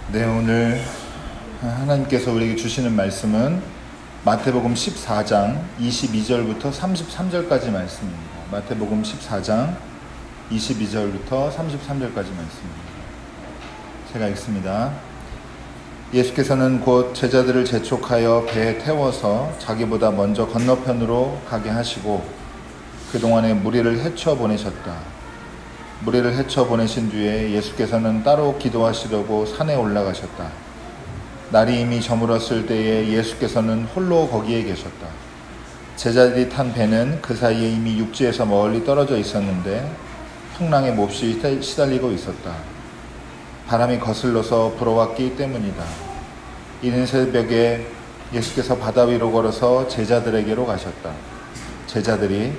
네, 오늘 하나님께서 우리에게 주시는 말씀은 마태복음 14장 22절부터 33절까지 말씀입니다. 마태복음 14장 22절부터 33절까지 말씀입니다. 제가 읽습니다. 예수께서는 곧 제자들을 재촉하여 배에 태워서 자기보다 먼저 건너편으로 가게 하시고 그동안에 무리를 헤쳐 보내셨다. 무리를 헤쳐 보내신 뒤에 예수께서는 따로 기도하시려고 산에 올라가셨다. 날이 이미 저물었을 때에 예수께서는 홀로 거기에 계셨다. 제자들이 탄 배는 그 사이에 이미 육지에서 멀리 떨어져 있었는데 풍랑에 몹시 시달리고 있었다. 바람이 거슬러서 불어왔기 때문이다. 이른 새벽에 예수께서 바다 위로 걸어서 제자들에게로 가셨다. 제자들이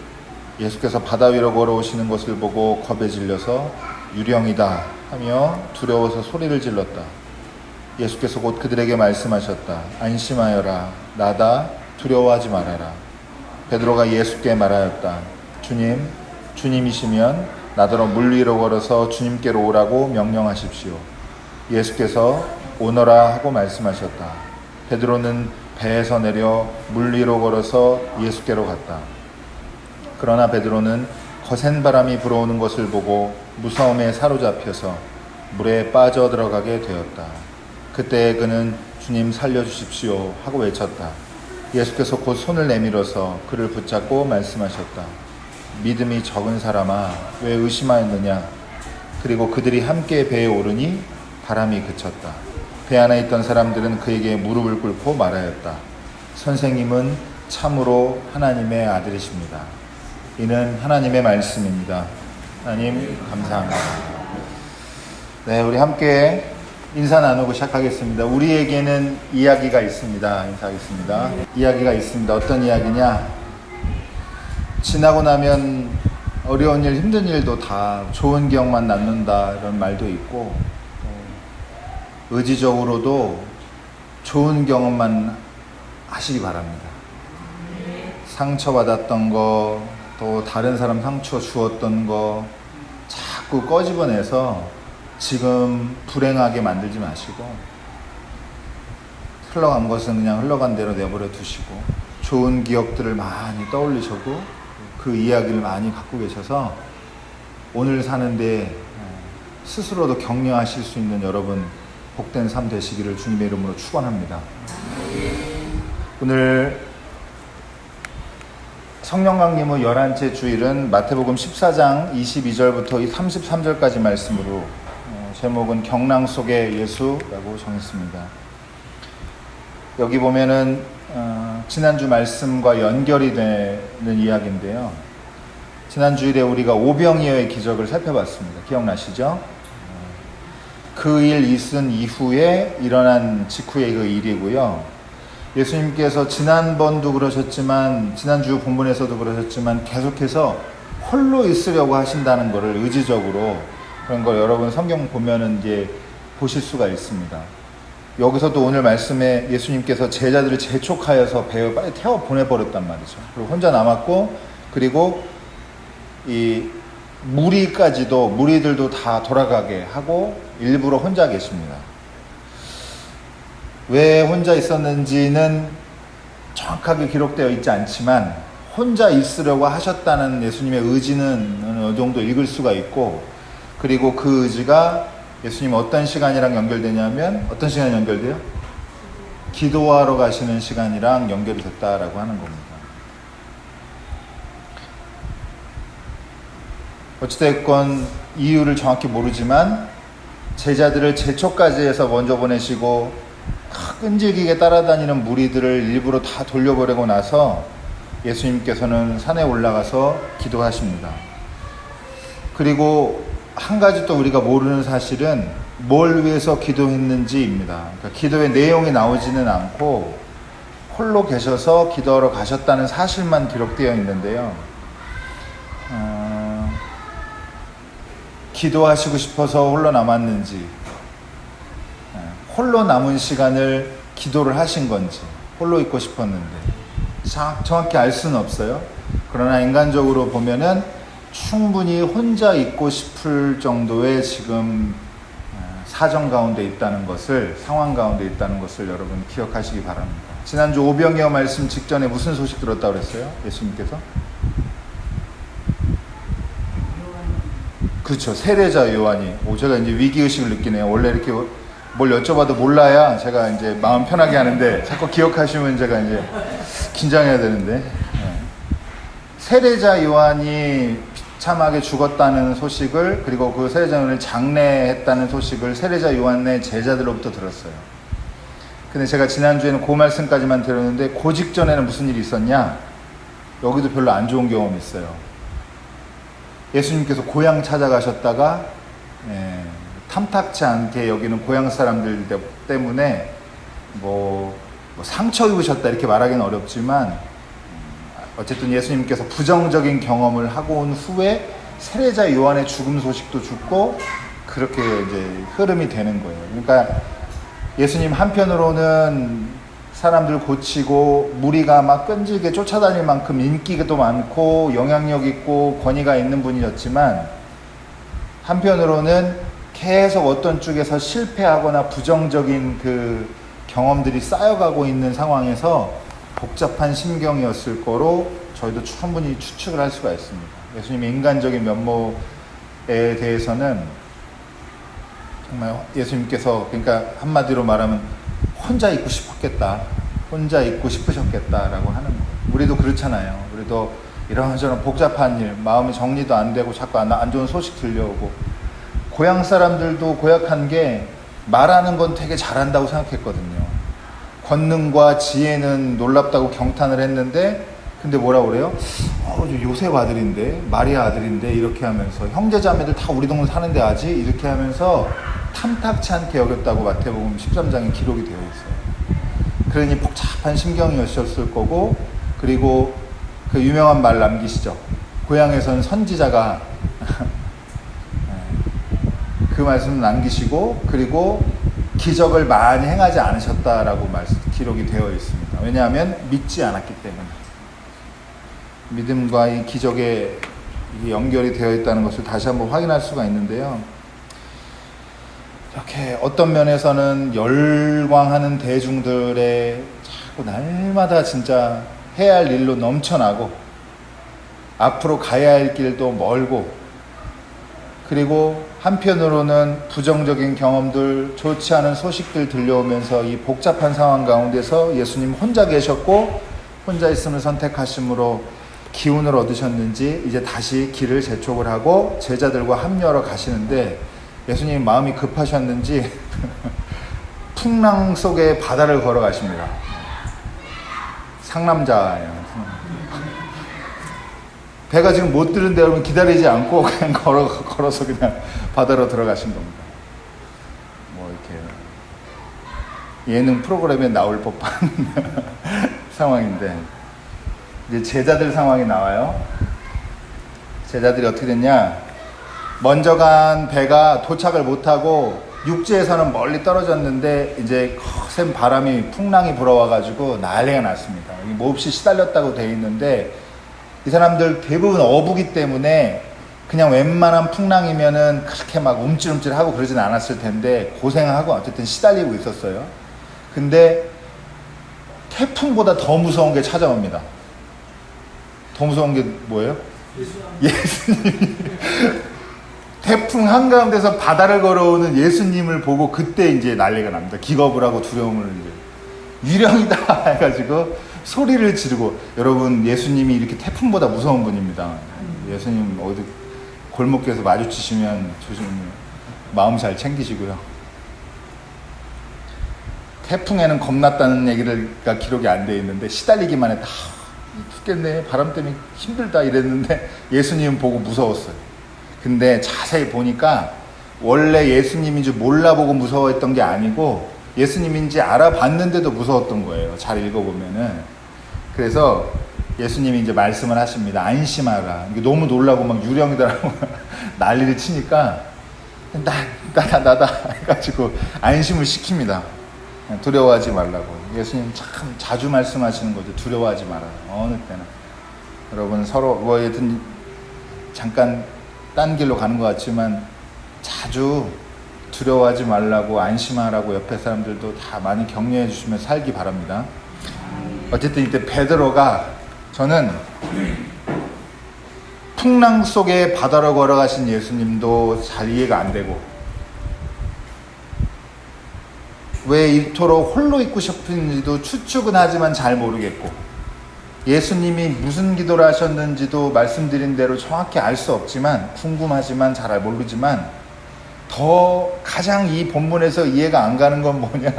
예수께서 바다 위로 걸어오시는 것을 보고 겁에 질려서 유령이다 하며 두려워서 소리를 질렀다. 예수께서 곧 그들에게 말씀하셨다. 안심하여라. 나다. 두려워하지 말아라. 베드로가 예수께 말하였다. 주님, 주님이시면 나더러 물 위로 걸어서 주님께로 오라고 명령하십시오. 예수께서 오너라 하고 말씀하셨다. 베드로는 배에서 내려 물 위로 걸어서 예수께로 갔다. 그러나 베드로는 거센 바람이 불어오는 것을 보고 무서움에 사로잡혀서 물에 빠져 들어가게 되었다. 그때 그는 주님 살려주십시오 하고 외쳤다. 예수께서 곧 손을 내밀어서 그를 붙잡고 말씀하셨다. 믿음이 적은 사람아, 왜 의심하였느냐? 그리고 그들이 함께 배에 오르니 바람이 그쳤다. 배 안에 있던 사람들은 그에게 무릎을 꿇고 말하였다. 선생님은 참으로 하나님의 아들이십니다. 이는 하나님의 말씀입니다. 하나님 감사합니다. 네, 우리 함께 인사 나누고 시작하겠습니다. 우리에게는 이야기가 있습니다. 인사하겠습니다. 이야기가 있습니다. 어떤 이야기냐? 지나고 나면 어려운 일, 힘든 일도 다 좋은 기억만 남는다 이런 말도 있고, 의지적으로도 좋은 경험만 하시기 바랍니다. 상처받았던 거, 또 다른 사람 상처 주었던 거 자꾸 꺼집어내서 지금 불행하게 만들지 마시고, 흘러간 것은 그냥 흘러간 대로 내버려 두시고 좋은 기억들을 많이 떠올리시고 그 이야기를 많이 갖고 계셔서 오늘 사는데 스스로도 격려하실 수 있는 여러분 복된 삶 되시기를 주님의 이름으로 축원합니다. 오늘 성령 강림의 11째 주일은 마태복음 14장 22절부터 33절까지 말씀으로 제목은 경랑 속의 예수라고 정했습니다. 여기 보면은 지난주 말씀과 연결이 되는 이야기인데요. 지난 주일에 우리가 오병이어의 기적을 살펴봤습니다. 기억나시죠? 그 일 있은 이후에 일어난 직후의 그 일이고요. 예수님께서 지난번도 그러셨지만 지난주 본문에서도 그러셨지만 계속해서 홀로 있으려고 하신다는 것을 의지적으로 그런 걸 여러분 성경 보면은 이제 보실 수가 있습니다. 여기서도 오늘 말씀에 예수님께서 제자들을 재촉하여서 배에 빨리 태워 보내버렸단 말이죠. 그리고 혼자 남았고, 그리고 이 무리들도 다 돌아가게 하고 일부러 혼자 계십니다. 왜 혼자 있었는지는 정확하게 기록되어 있지 않지만 혼자 있으려고 하셨다는 예수님의 의지는 어느 정도 읽을 수가 있고, 그리고 그 의지가 예수님 어떤 시간이랑 연결되냐면 어떤 시간이 연결돼요? 기도하러 가시는 시간이랑 연결이 됐다라고 하는 겁니다. 어찌됐건 이유를 정확히 모르지만 제자들을 제초까지 해서 먼저 보내시고 끈질기게 따라다니는 무리들을 일부러 다 돌려보내고 나서 예수님께서는 산에 올라가서 기도하십니다. 그리고 한 가지 또 우리가 모르는 사실은 뭘 위해서 기도했는지입니다. 그러니까 기도의 내용이 나오지는 않고 홀로 계셔서 기도하러 가셨다는 사실만 기록되어 있는데요. 기도하시고 싶어서 홀로 남았는지, 홀로 남은 시간을 기도를 하신 건지, 홀로 있고 싶었는데 정확히 알 수는 없어요. 그러나 인간적으로 보면은 충분히 혼자 있고 싶을 정도의 지금 사정 가운데 있다는 것을, 상황 가운데 있다는 것을 여러분 기억하시기 바랍니다. 지난주 오병이어 말씀 직전에 무슨 소식 들었다고 그랬어요? 예수님께서? 그렇죠. 세례자 요한이. 제가 이제 위기의식을 느끼네요. 원래 이렇게 뭘 여쭤봐도 몰라야 제가 이제 마음 편하게 하는데 자꾸 기억하시면 제가 이제 긴장해야 되는데. 세례자 요한이 비참하게 죽었다는 소식을, 그리고 그 세례자 요한을 장례했다는 소식을 세례자 요한의 제자들로부터 들었어요. 근데 제가 지난주에는 그 말씀까지만 들었는데 그 직전에는 무슨 일이 있었냐? 여기도 별로 안 좋은 경험이 있어요. 예수님께서 고향 찾아가셨다가 탐탁치 않게 여기는 고향 사람들 때문에 뭐 상처 입으셨다 이렇게 말하기는 어렵지만, 어쨌든 예수님께서 부정적인 경험을 하고 온 후에 세례자 요한의 죽음 소식도 듣고 그렇게 이제 흐름이 되는 거예요. 그러니까 예수님 한편으로는 사람들 고치고 무리가 막 끈질게 쫓아다닐 만큼 인기도 많고 영향력 있고 권위가 있는 분이었지만, 한편으로는 계속 어떤 쪽에서 실패하거나 부정적인 그 경험들이 쌓여가고 있는 상황에서 복잡한 심경이었을 거로 저희도 충분히 추측을 할 수가 있습니다. 예수님의 인간적인 면모에 대해서는 정말 예수님께서, 그러니까 한마디로 말하면 혼자 있고 싶었겠다, 혼자 있고 싶으셨겠다라고 하는 거예요. 우리도 그렇잖아요. 우리도 이런저런 복잡한 일, 마음이 정리도 안 되고 자꾸 안 좋은 소식 들려오고, 고향 사람들도 고약한 게 말하는 건 되게 잘한다고 생각했거든요. 권능과 지혜는 놀랍다고 경탄을 했는데, 근데 뭐라 그래요? 요셉 아들인데, 마리아 아들인데, 이렇게 하면서 형제 자매들 다 우리 동네 사는데 아직 이렇게 하면서 탐탁치 않게 여겼다고 마태복음 13장에 기록이 되어 있어요. 그러니 복잡한 심경이었을 거고, 그리고 그 유명한 말 남기시죠. 고향에서는 선지자가 그 말씀 남기시고, 그리고 기적을 많이 행하지 않으셨다라고 기록이 되어 있습니다. 왜냐하면 믿지 않았기 때문에. 믿음과 이 기적에 연결이 되어 있다는 것을 다시 한번 확인할 수가 있는데요. 이렇게 어떤 면에서는 열광하는 대중들의 자꾸 날마다 진짜 해야 할 일로 넘쳐나고, 앞으로 가야 할 길도 멀고, 그리고 한편으로는 부정적인 경험들, 좋지 않은 소식들 들려오면서 이 복잡한 상황 가운데서 예수님 혼자 계셨고, 혼자 있음을 선택하심으로 기운을 얻으셨는지 이제 다시 길을 재촉을 하고 제자들과 합류하러 가시는데, 예수님 마음이 급하셨는지 풍랑 속에 바다를 걸어가십니다. 상남자예요. 배가 지금 못 들은데 여러분 기다리지 않고 그냥 걸어서 그냥 바다로 들어가신 겁니다. 뭐 이렇게 예능 프로그램에 나올 법한 상황인데, 이제 제자들 상황이 나와요. 제자들이 어떻게 됐냐? 먼저 간 배가 도착을 못하고 육지에서는 멀리 떨어졌는데 이제 거센 바람이, 풍랑이 불어와가지고 난리가 났습니다. 몹시 시달렸다고 돼 있는데, 이 사람들 대부분 어부기 때문에 그냥 웬만한 풍랑이면은 그렇게 막 움찔움찔하고 그러진 않았을 텐데 고생하고 어쨌든 시달리고 있었어요. 근데 태풍보다 더 무서운 게 찾아옵니다. 더 무서운 게 뭐예요? 예수님이 태풍 한가운데서 바다를 걸어오는 예수님을 보고 그때 이제 난리가 납니다. 기겁을 하고 두려움을 이제 유령이다 해가지고 소리를 지르고. 여러분, 예수님이 이렇게 태풍보다 무서운 분입니다. 예수님 어디 골목길에서 마주치시면 조심히 마음 잘 챙기시고요. 태풍에는 겁났다는 얘기가 기록이 안 돼 있는데 시달리기만 했다. 죽겠네, 바람 때문에 힘들다 이랬는데 예수님 보고 무서웠어요. 근데 자세히 보니까 원래 예수님인 줄 몰라보고 무서워했던 게 아니고 예수님인지 알아봤는데도 무서웠던 거예요. 잘 읽어보면은. 그래서 예수님이 이제 말씀을 하십니다. 안심하라. 이게 너무 놀라고 막 유령이다라고 난리를 치니까 나다 해가지고 안심을 시킵니다. 두려워하지 말라고. 예수님 참 자주 말씀하시는 거죠. 두려워하지 마라. 어느 때나. 여러분 서로 뭐 여튼 잠깐 딴 길로 가는 것 같지만 자주 두려워하지 말라고, 안심하라고 옆에 사람들도 다 많이 격려해 주시면 살기 바랍니다. 어쨌든 이때 베드로가, 저는 풍랑 속에 바다로 걸어가신 예수님도 잘 이해가 안 되고, 왜 이토록 홀로 있고 싶은지도 추측은 하지만 잘 모르겠고, 예수님이 무슨 기도를 하셨는지도 말씀드린 대로 정확히 알 수 없지만, 궁금하지만 잘 모르지만, 더 가장 이 본문에서 이해가 안 가는 건 뭐냐?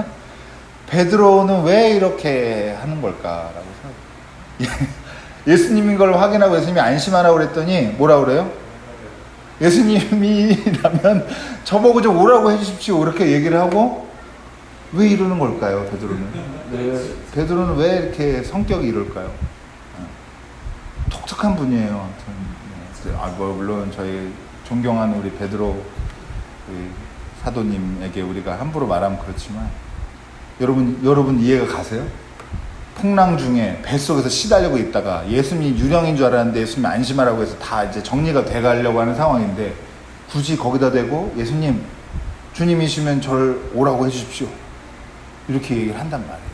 베드로는 왜 이렇게 하는 걸까라고 생각해요. 예수님인 걸 확인하고 예수님이 안심하라고 그랬더니 뭐라 그래요? 예수님이라면 저보고 좀 오라고 해주십시오, 이렇게 얘기를 하고, 왜 이러는 걸까요, 베드로는? 베드로는 왜 이렇게 성격이 이럴까요? 독특한 분이에요. 물론 저희 존경하는 우리 베드로 사도님에게 우리가 함부로 말하면 그렇지만, 여러분 이해가 가세요? 풍랑 중에 뱃속에서 시달리고 있다가 예수님이 유령인 줄 알았는데 예수님이 안심하라고 해서 다 이제 정리가 돼가려고 하는 상황인데, 굳이 거기다 대고 예수님, 주님이시면 저를 오라고 해주십시오, 이렇게 얘기를 한단 말이에요.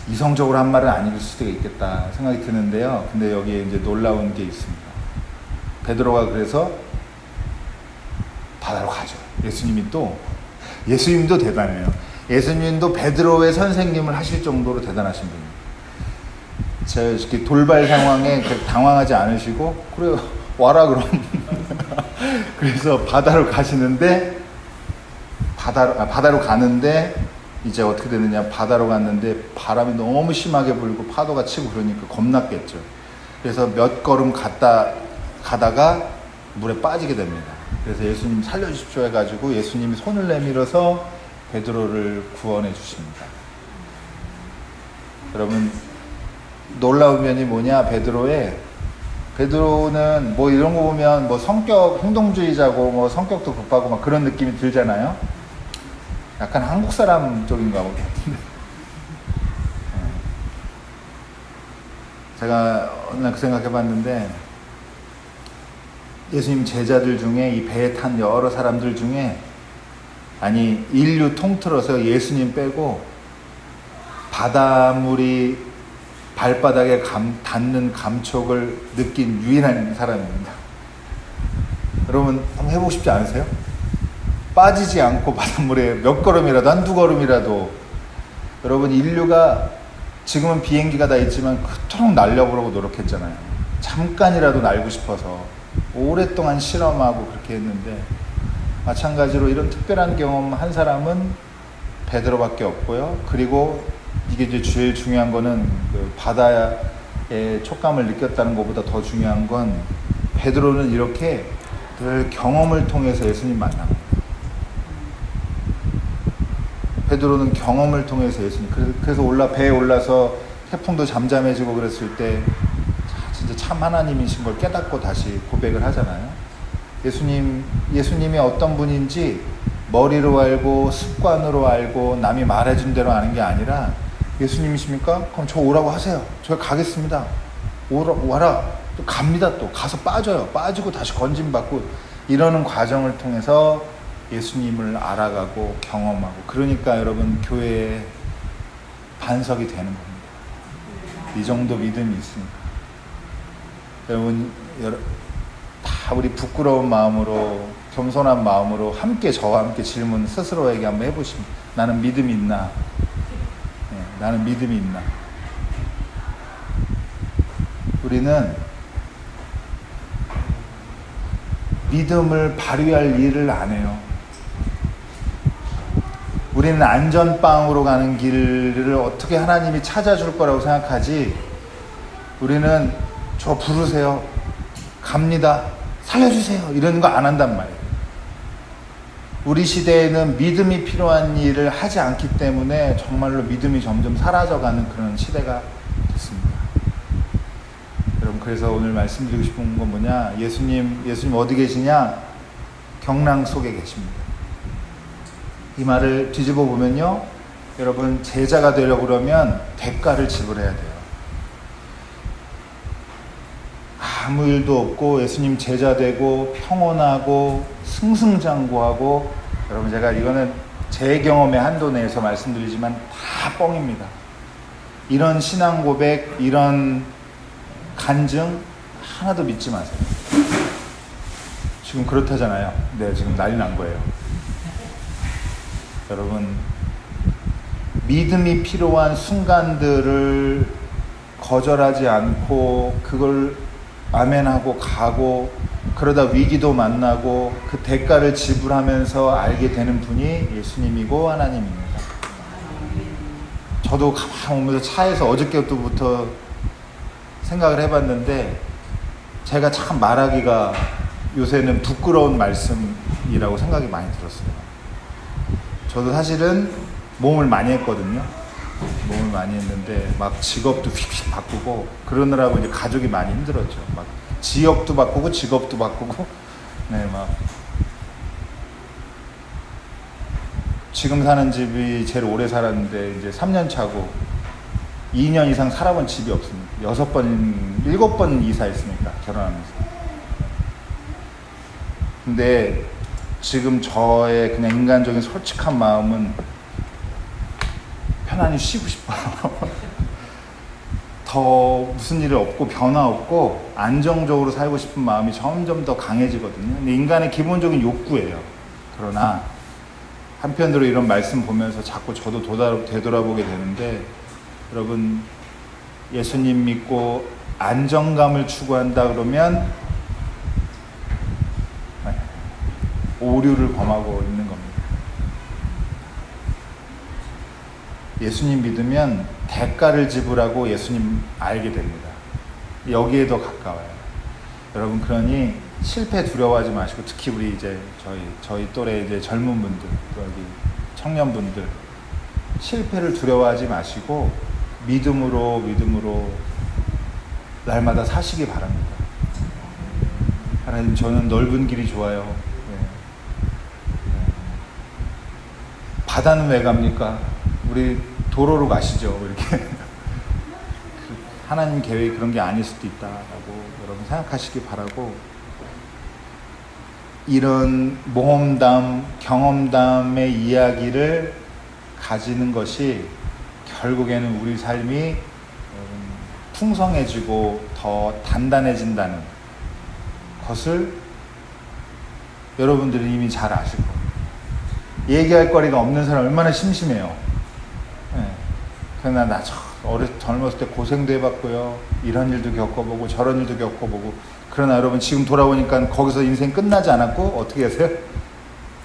이성적으로 한 말은 아닐 수도 있겠다 생각이 드는데요. 근데 여기에 이제 놀라운 게 있습니다. 베드로가 그래서 바다로 가죠. 예수님도 대단해요. 예수님도 베드로의 선생님을 하실 정도로 대단하신 분이에요. 제가 이렇게 돌발 상황에 당황하지 않으시고, 그래 와라 그럼. 그래서 바다로 가시는데, 바다로 가는데 이제 어떻게 되느냐? 바다로 갔는데 바람이 너무 심하게 불고 파도가 치고 그러니까 겁났겠죠. 그래서 몇 걸음 가다가 물에 빠지게 됩니다. 그래서 예수님 살려주십시오 해가지고 예수님이 손을 내밀어서 베드로를 구원해 주십니다. 여러분, 놀라운 면이 뭐냐? 베드로는 뭐 이런 거 보면 뭐 성격 행동주의자고 뭐 성격도 급하고 막 그런 느낌이 들잖아요. 약간 한국 사람 쪽인가 보겠는데. 제가 어느 날 그 생각해 봤는데, 예수님 제자들 중에, 이 배에 탄 여러 사람들 중에, 아니 인류 통틀어서 예수님 빼고 바닷물이 발바닥에 닿는 감촉을 느낀 유일한 사람입니다. 여러분 한번 해보고 싶지 않으세요? 빠지지 않고 바닷물에 몇 걸음이라도, 한두 걸음이라도. 여러분, 인류가 지금은 비행기가 다 있지만 그토록 날려보려고 노력했잖아요. 잠깐이라도 날고 싶어서 오랫동안 실험하고 그렇게 했는데, 마찬가지로 이런 특별한 경험 한 사람은 베드로밖에 없고요. 그리고 이게 이제 제일 중요한 거는 그 바다의 촉감을 느꼈다는 것보다 더 중요한 건, 베드로는 이렇게 늘 경험을 통해서 예수님 만납니다. 베드로는 경험을 통해서 예수님, 그래서 배에 올라서 태풍도 잠잠해지고 그랬을 때 진짜 참 하나님이신 걸 깨닫고 다시 고백을 하잖아요. 예수님이 어떤 분인지 머리로 알고 습관으로 알고 남이 말해준 대로 아는 게 아니라, 예수님이십니까? 그럼 저 오라고 하세요. 저 가겠습니다. 와라. 또 갑니다. 또 가서 빠져요. 빠지고 다시 건짐받고, 이러는 과정을 통해서 예수님을 알아가고 경험하고, 그러니까 여러분 교회의 반석이 되는 겁니다. 이 정도 믿음이 있으니까. 여러분 다 우리 부끄러운 마음으로, 겸손한 마음으로 함께 저와 함께 질문 스스로에게 한번 해보시면, 나는 믿음이 있나? 나는 믿음이 있나? 우리는 믿음을 발휘할 일을 안 해요. 우리는 안전빵으로 가는 길을 어떻게 하나님이 찾아줄 거라고 생각하지, 우리는 저 부르세요, 갑니다, 살려주세요, 이런 거 안 한단 말이에요. 우리 시대에는 믿음이 필요한 일을 하지 않기 때문에 정말로 믿음이 점점 사라져가는 그런 시대가 됐습니다. 여러분, 그래서 오늘 말씀드리고 싶은 건 뭐냐? 예수님 어디 계시냐? 경랑 속에 계십니다. 이 말을 뒤집어 보면요, 여러분, 제자가 되려고 그러면 대가를 지불해야 돼요. 아무 일도 없고 예수님 제자 되고 평온하고 승승장구하고, 여러분 제가 이거는 제 경험의 한도 내에서 말씀드리지만 다 뻥입니다. 이런 신앙 고백, 이런 간증 하나도 믿지 마세요. 지금 그렇다잖아요. 네, 지금 난리 난 거예요. 여러분, 믿음이 필요한 순간들을 거절하지 않고 그걸 아멘하고 가고, 그러다 위기도 만나고 그 대가를 지불하면서 알게 되는 분이 예수님이고 하나님입니다. 저도 가만히 오면서 차에서 어저께부터 생각을 해봤는데, 제가 참 말하기가 요새는 부끄러운 말씀이라고 생각이 많이 들었어요. 저도 사실은 몸을 많이 했거든요. 몸을 많이 했는데 막 직업도 휙휙 바꾸고 그러느라고 이제 가족이 많이 힘들었죠. 막 지역도 바꾸고 직업도 바꾸고, 네, 막 지금 사는 집이 제일 오래 살았는데 이제 3년 차고 2년 이상 살아본 집이 없습니다. 6번, 7번 이사했으니까, 결혼하면서. 근데 지금 저의 그냥 인간적인 솔직한 마음은 편안히 쉬고 싶어요. 더 무슨 일 없고 변화 없고 안정적으로 살고 싶은 마음이 점점 더 강해지거든요. 근데 인간의 기본적인 욕구예요. 그러나 한편으로 이런 말씀 보면서 자꾸 저도 되돌아보게 되는데, 여러분, 예수님 믿고 안정감을 추구한다 그러면 오류를 범하고 있는 겁니다. 예수님 믿으면 대가를 지불하고 예수님 알게 됩니다. 여기에 더 가까워요. 여러분, 그러니 실패 두려워하지 마시고, 특히 우리 이제 저희 또래 이제 젊은 분들, 여기 청년분들, 실패를 두려워하지 마시고 믿음으로 날마다 사시기 바랍니다. 하나님, 저는 넓은 길이 좋아요. 네. 바다는 왜 갑니까? 우리 도로로 가시죠. 이렇게. 하나님 계획이 그런 게 아닐 수도 있다라고 여러분 생각하시기 바라고, 이런 모험담, 경험담의 이야기를 가지는 것이 결국에는 우리 삶이 풍성해지고 더 단단해진다는 것을 여러분들이 이미 잘 아실 겁니다. 얘기할 거리가 없는 사람 얼마나 심심해요. 네. 그러나 나 젊었을 때 고생도 해봤고요. 이런 일도 겪어보고 저런 일도 겪어보고. 그러나 여러분, 지금 돌아보니까 거기서 인생 끝나지 않았고 어떻게 하세요?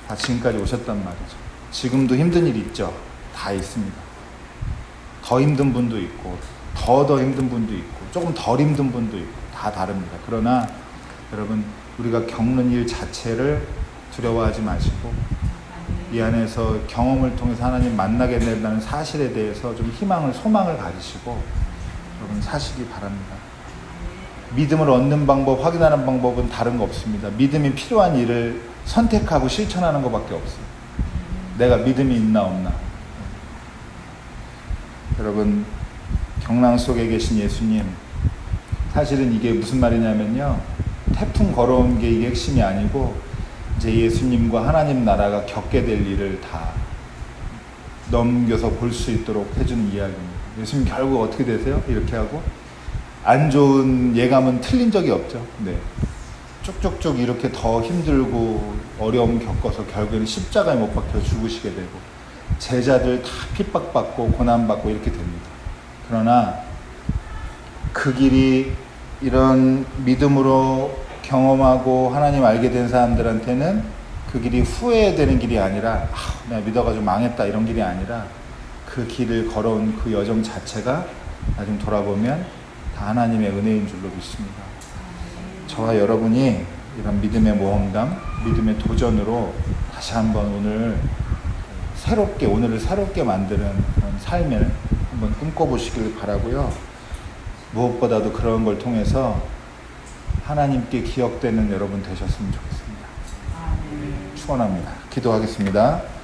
다 지금까지 오셨단 말이죠. 지금도 힘든 일이 있죠. 다 있습니다. 더 힘든 분도 있고 더 힘든 분도 있고 조금 덜 힘든 분도 있고 다 다릅니다. 그러나 여러분, 우리가 겪는 일 자체를 두려워하지 마시고, 이 안에서 경험을 통해서 하나님 만나게 된다는 사실에 대해서 좀 희망을, 소망을 가지시고 여러분 사시기 바랍니다. 믿음을 얻는 방법, 확인하는 방법은 다른 거 없습니다. 믿음이 필요한 일을 선택하고 실천하는 것밖에 없어요. 내가 믿음이 있나 없나. 여러분, 경랑 속에 계신 예수님, 사실은 이게 무슨 말이냐면요, 태풍 걸어온 게 이게 핵심이 아니고 이제 예수님과 하나님 나라가 겪게 될 일을 다 넘겨서 볼 수 있도록 해주는 이야기입니다. 예수님 결국 어떻게 되세요? 이렇게 하고 안 좋은 예감은 틀린 적이 없죠. 네. 쭉쭉쭉 이렇게 더 힘들고 어려움 겪어서 결국에는 십자가에 못 박혀 죽으시게 되고 제자들 다 핍박받고 고난받고 이렇게 됩니다. 그러나 그 길이 이런 믿음으로 경험하고 하나님 알게 된 사람들한테는 그 길이 후회되는 길이 아니라 내가 믿어가지고 망했다 이런 길이 아니라, 그 길을 걸어온 그 여정 자체가 나중에 돌아보면 다 하나님의 은혜인 줄로 믿습니다. 저와 여러분이 이런 믿음의 모험담, 믿음의 도전으로 다시 한번 오늘을 새롭게 만드는 그런 삶을 한번 꿈꿔보시길 바라고요. 무엇보다도 그런 걸 통해서 하나님께 기억되는 여러분 되셨으면 좋겠습니다. 축원합니다. 기도하겠습니다.